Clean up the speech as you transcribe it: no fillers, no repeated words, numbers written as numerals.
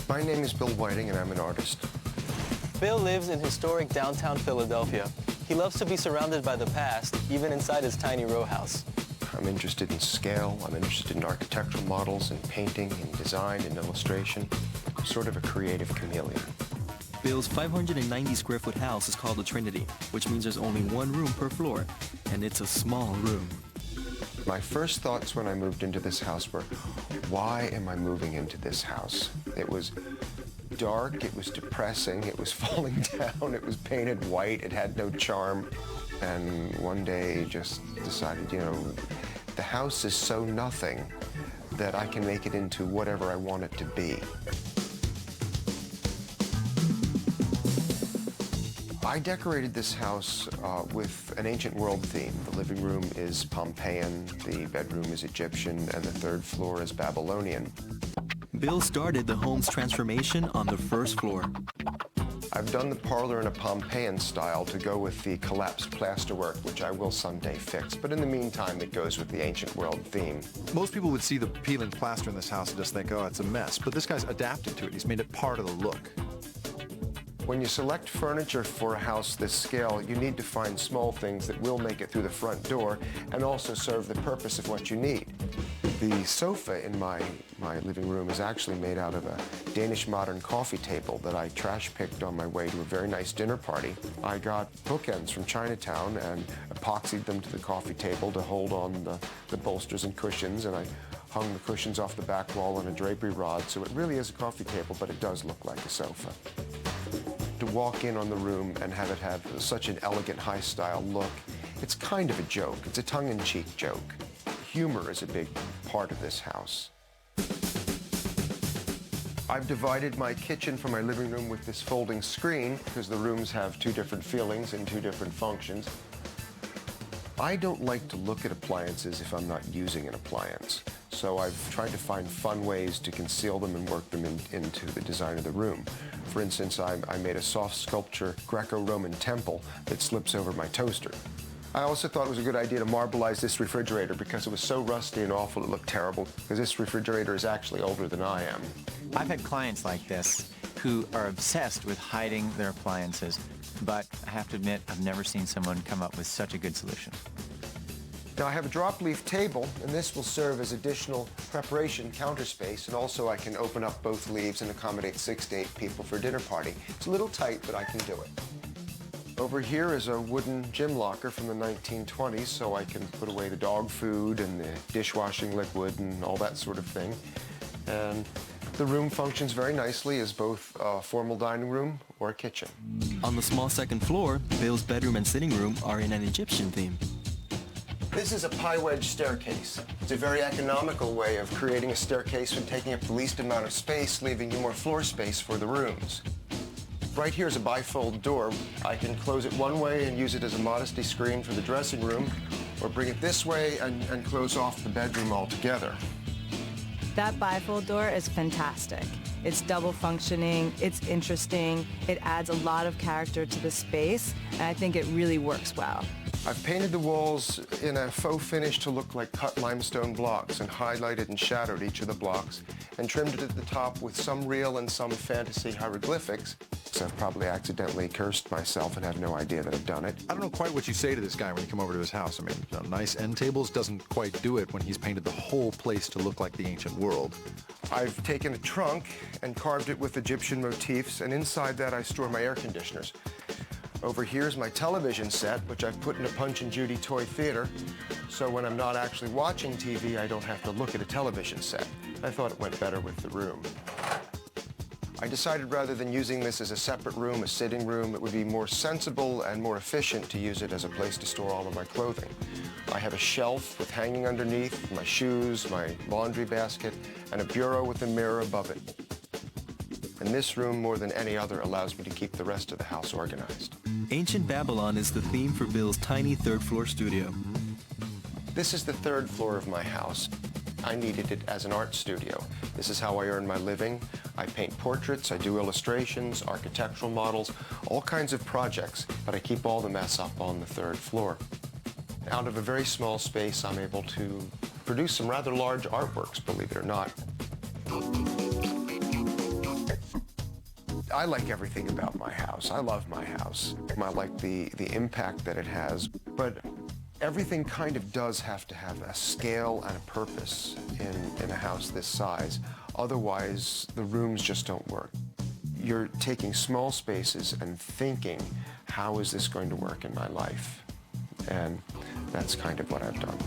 My name is Bill Whiting, and I'm an artist. Bill lives in historic downtown Philadelphia. He loves to be surrounded by the past, even inside his tiny row house. I'm interested in scale, I'm interested in architectural models, in painting, in design, in illustration. I'm sort of a creative chameleon. Bill's 590-square-foot house is called the Trinity, which means there's only one room per floor, and it's a small room. My first thoughts when I moved into this house were, why am I moving into this house? It was dark, it was depressing, it was falling down, it was painted white, it had no charm. And one day just decided, you know, the house is so nothing that I can make it into whatever I want it to be. I decorated this house with an ancient world theme. The living room is Pompeian, the bedroom is Egyptian, and the third floor is Babylonian. Bill started the home's transformation on the first floor. I've done the parlor in a Pompeian style to go with the collapsed plasterwork, which I will someday fix. But in the meantime, it goes with the ancient world theme. Most people would see the peeling plaster in this house and just think, oh, it's a mess. But this guy's adapted to it. He's made it part of the look. When you select furniture for a house this scale, you need to find small things that will make it through the front door and also serve the purpose of what you need. The sofa in my living room is actually made out of a Danish modern coffee table that I trash-picked on my way to a very nice dinner party. I got bookends from Chinatown and epoxied them to the coffee table to hold on the bolsters and cushions, and I hung the cushions off the back wall on a drapery rod, so it really is a coffee table, but it does look like a sofa. To walk in on the room and have it have such an elegant, high-style look, it's kind of a joke. It's a tongue-in-cheek joke. Humor is a big part of this house. I've divided my kitchen from my living room with this folding screen because the rooms have two different feelings and two different functions. I don't like to look at appliances if I'm not using an appliance, so I've tried to find fun ways to conceal them and work them into the design of the room. For instance, I made a soft sculpture Greco-Roman temple that slips over my toaster. I also thought it was a good idea to marbleize this refrigerator because it was so rusty and awful it looked terrible, because this refrigerator is actually older than I am. I've had clients like this who are obsessed with hiding their appliances, but I have to admit, I've never seen someone come up with such a good solution. Now I have a drop leaf table, and this will serve as additional preparation counter space, and also I can open up both leaves and accommodate 6 to 8 people for a dinner party. It's a little tight, but I can do it. Over here is a wooden gym locker from the 1920s, so I can put away the dog food and the dishwashing liquid and all that sort of thing. And the room functions very nicely as both a formal dining room or a kitchen. On the small second floor, Bill's bedroom and sitting room are in an Egyptian theme. This is a pie wedge staircase. It's a very economical way of creating a staircase and taking up the least amount of space, leaving you more floor space for the rooms. Right here is a bifold door. I can close it one way and use it as a modesty screen for the dressing room, or bring it this way and close off the bedroom altogether. That bifold door is fantastic. It's double functioning, it's interesting, it adds a lot of character to the space, and I think it really works well. I've painted the walls in a faux finish to look like cut limestone blocks and highlighted and shadowed each of the blocks and trimmed it at the top with some real and some fantasy hieroglyphics. So I've probably accidentally cursed myself and have no idea that I've done it. I don't know quite what you say to this guy when you come over to his house. I mean, nice end tables doesn't quite do it when he's painted the whole place to look like the ancient world. I've taken a trunk and carved it with Egyptian motifs, and inside that I store my air conditioners. Over here is my television set, which I've put in a Punch and Judy toy theater, so when I'm not actually watching TV, I don't have to look at a television set. I thought it went better with the room. I decided rather than using this as a separate room, a sitting room, it would be more sensible and more efficient to use it as a place to store all of my clothing. I have a shelf with hanging underneath, my shoes, my laundry basket, and a bureau with a mirror above it. And this room, more than any other, allows me to keep the rest of the house organized. Ancient Babylon is the theme for Bill's tiny third-floor studio. This is the third floor of my house. I needed it as an art studio. This is how I earn my living. I paint portraits, I do illustrations, architectural models, all kinds of projects, but I keep all the mess up on the third floor. Out of a very small space, I'm able to produce some rather large artworks, believe it or not. I like everything about my house. I love my house. I like the impact that it has, but everything kind of does have to have a scale and a purpose in a house this size. Otherwise, the rooms just don't work. You're taking small spaces and thinking, how is this going to work in my life? And that's kind of what I've done.